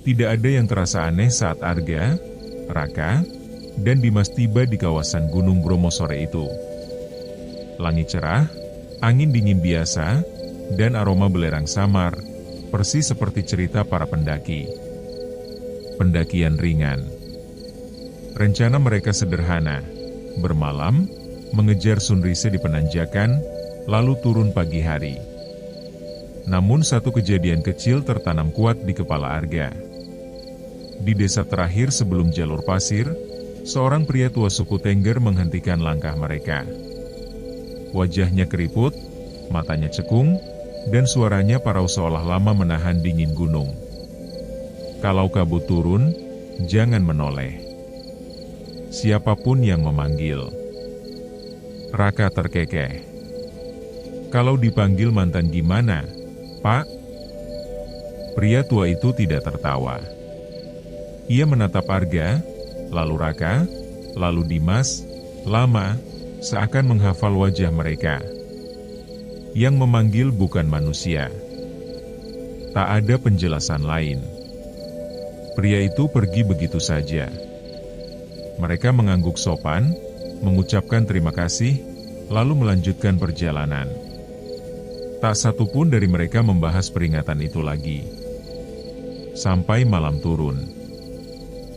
Tidak ada yang terasa aneh saat Arga, Raka, dan Dimas tiba di kawasan Gunung Bromo sore itu. Langit cerah, angin dingin biasa, dan aroma belerang samar, persis seperti cerita para pendaki. Pendakian ringan. Rencana mereka sederhana, bermalam, mengejar sunrise di penanjakan, lalu turun pagi hari. Namun satu kejadian kecil tertanam kuat di kepala Arga. Di desa terakhir sebelum jalur pasir, seorang pria tua suku Tengger menghentikan langkah mereka. Wajahnya keriput, matanya cekung, dan suaranya parau seolah lama menahan dingin gunung. Kalau kabut turun, jangan menoleh. Siapapun yang memanggil. Raka terkekeh. Kalau dipanggil mantan gimana, Pak? Pria tua itu tidak tertawa. Ia menatap Arga, lalu Raka, lalu Dimas, lama, seakan menghafal wajah mereka. Yang memanggil bukan manusia. Tak ada penjelasan lain. Pria itu pergi begitu saja. Mereka mengangguk sopan, mengucapkan terima kasih, lalu melanjutkan perjalanan. Tak satu pun dari mereka membahas peringatan itu lagi. Sampai malam turun.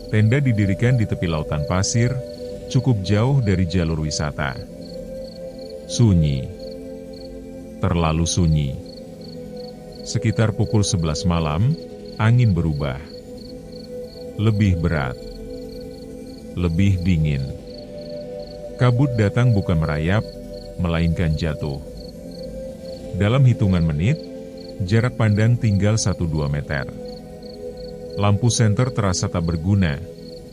Tenda didirikan di tepi lautan pasir, cukup jauh dari jalur wisata. Sunyi. Terlalu sunyi. Sekitar pukul 11 malam, angin berubah. Lebih berat. Lebih dingin. Kabut datang bukan merayap, melainkan jatuh. Dalam hitungan menit, jarak pandang tinggal 1-2 meter. Lampu senter terasa tak berguna,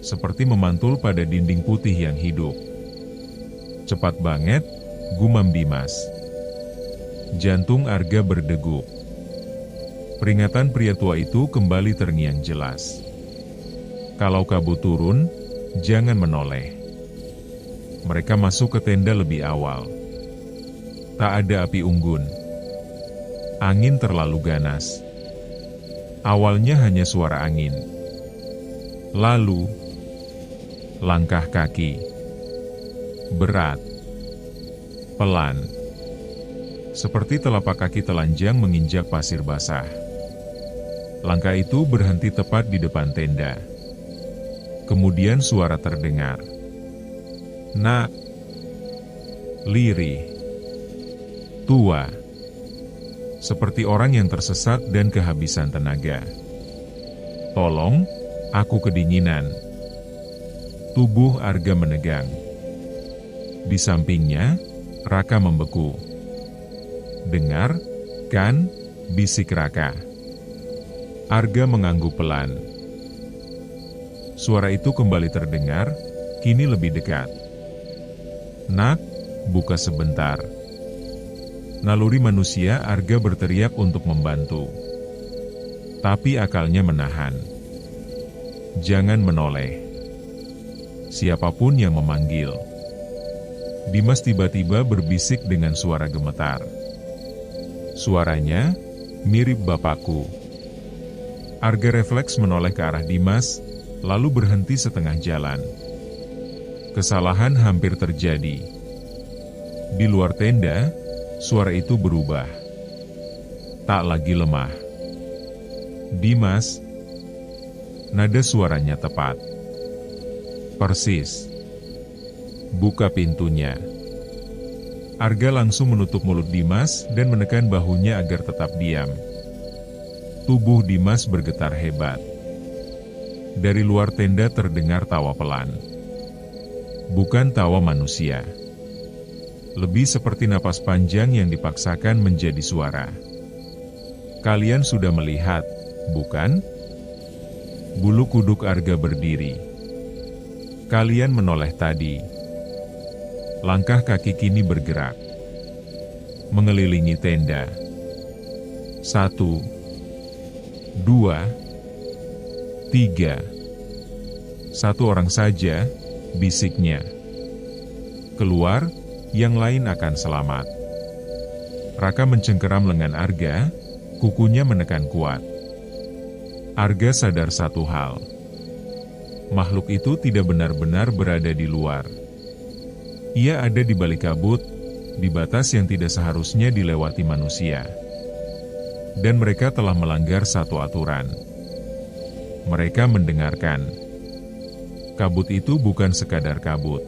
seperti memantul pada dinding putih yang hidup. Cepat banget, gumam Dimas. Jantung Arga berdegup. Peringatan pria tua itu kembali terngiang jelas. Kalau kabut turun, jangan menoleh. Mereka masuk ke tenda lebih awal. Tak ada api unggun. Angin terlalu ganas. Awalnya hanya suara angin. Lalu, langkah kaki. Berat. Pelan. Seperti telapak kaki telanjang menginjak pasir basah. Langkah itu berhenti tepat di depan tenda. Kemudian suara terdengar. Nak. Lirih. Tua. Seperti orang yang tersesat dan kehabisan tenaga. Tolong, aku kedinginan. Tubuh Arga menegang. Di sampingnya, Raka membeku. Dengar, kan? Bisik Raka. Arga mengangguk pelan. Suara itu kembali terdengar, kini lebih dekat. Nak, buka sebentar. Naluri manusia Arga berteriak untuk membantu. Tapi akalnya menahan. Jangan menoleh. Siapapun yang memanggil. Dimas tiba-tiba berbisik dengan suara gemetar. Suaranya mirip bapakku. Arga refleks menoleh ke arah Dimas, lalu berhenti setengah jalan. Kesalahan hampir terjadi. Di luar tenda, suara itu berubah. Tak lagi lemah. Dimas. Nada suaranya tepat. Persis. Buka pintunya. Arga langsung menutup mulut Dimas dan menekan bahunya agar tetap diam. Tubuh Dimas bergetar hebat. Dari luar tenda terdengar tawa pelan. Bukan tawa manusia. Lebih seperti napas panjang yang dipaksakan menjadi suara. Kalian sudah melihat, bukan? Bulu kuduk Arga berdiri. Kalian menoleh tadi. Langkah kaki kini bergerak. Mengelilingi tenda. 1, 2, 3. Satu orang saja, bisiknya. Keluar, yang lain akan selamat. Raka mencengkeram lengan Arga, kukunya menekan kuat. Arga sadar satu hal. Makhluk itu tidak benar-benar berada di luar. Ia ada di balik kabut, di batas yang tidak seharusnya dilewati manusia. Dan mereka telah melanggar satu aturan. Mereka mendengarkan. Kabut itu bukan sekadar kabut.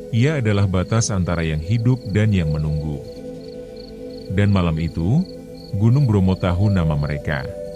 Ia adalah batas antara yang hidup dan yang menunggu. Dan malam itu, Gunung Bromo tahu nama mereka.